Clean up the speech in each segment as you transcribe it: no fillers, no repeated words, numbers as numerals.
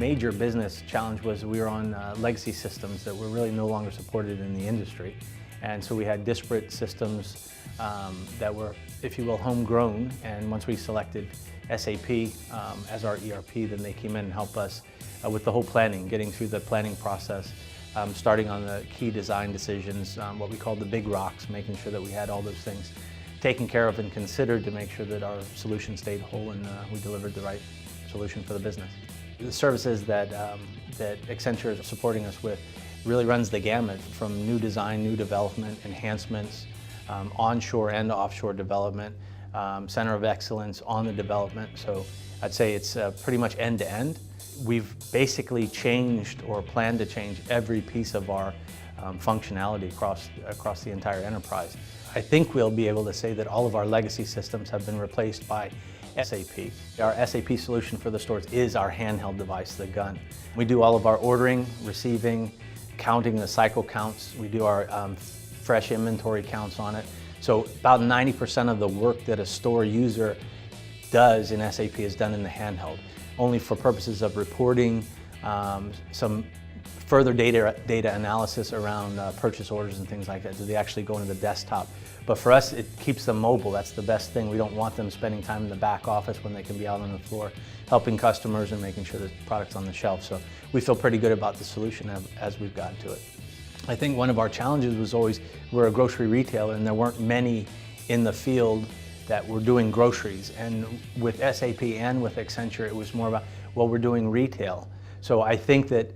major business challenge was we were on legacy systems that were really no longer supported in the industry. And so we had disparate systems that were, if you will, homegrown. And once we selected SAP as our ERP, then they came in and helped us with the whole planning, getting through the planning process, starting on the key design decisions, what we called the big rocks, making sure that we had all those things taken care of and considered to make sure that our solution stayed whole and we delivered the right solution for the business. The services that Accenture is supporting us with really runs the gamut from new design, new development, enhancements, onshore and offshore development, center of excellence on the development. So I'd say it's pretty much end to end. We've basically changed or plan to change every piece of our functionality across the entire enterprise. I think we'll be able to say that all of our legacy systems have been replaced by SAP. Our SAP solution for the stores is our handheld device, the gun. We do all of our ordering, receiving, counting the cycle counts. We do our fresh inventory counts on it. So about 90% of the work that a store user does in SAP is done in the handheld, only for purposes of reporting, some further data analysis around purchase orders and things like that. Do they actually go into the desktop? But for us, it keeps them mobile. That's the best thing. We don't want them spending time in the back office when they can be out on the floor, helping customers and making sure the product's on the shelf. So we feel pretty good about the solution as we've gotten to it. I think one of our challenges was always, we're a grocery retailer and there weren't many in the field that were doing groceries. And with SAP and with Accenture, it was more about, well, we're doing retail. So I think that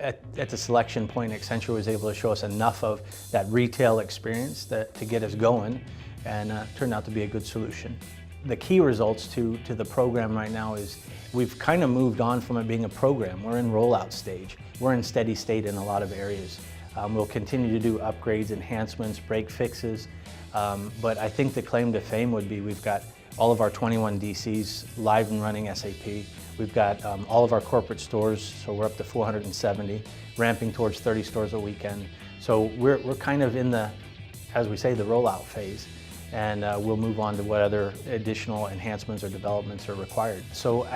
at the selection point, Accenture was able to show us enough of that retail experience to get us going, and turned out to be a good solution. The key results to the program right now is we've kind of moved on from it being a program. We're in rollout stage. We're in steady state in a lot of areas. We'll continue to do upgrades, enhancements, break fixes, but I think the claim to fame would be we've got all of our 21 DCs live and running SAP. We've got all of our corporate stores, so we're up to 470, ramping towards 30 stores a weekend. So we're kind of in the, as we say, the rollout phase, and we'll move on to what other additional enhancements or developments are required. So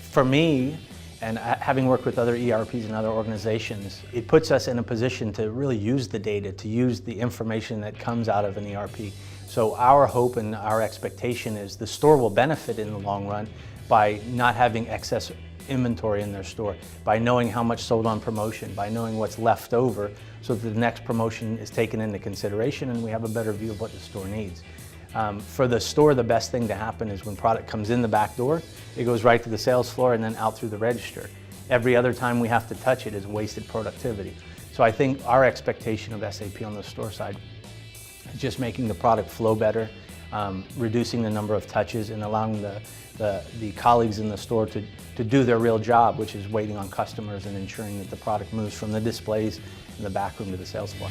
for me, and having worked with other ERPs and other organizations, it puts us in a position to really use the data, to use the information that comes out of an ERP. So our hope and our expectation is the store will benefit in the long run by not having excess inventory in their store, by knowing how much sold on promotion, by knowing what's left over so that the next promotion is taken into consideration and we have a better view of what the store needs. For the store, the best thing to happen is when product comes in the back door, it goes right to the sales floor and then out through the register. Every other time we have to touch it is wasted productivity. So I think our expectation of SAP on the store side is just making the product flow better, reducing the number of touches and allowing the colleagues in the store to do their real job, which is waiting on customers and ensuring that the product moves from the displays in the back room to the sales floor.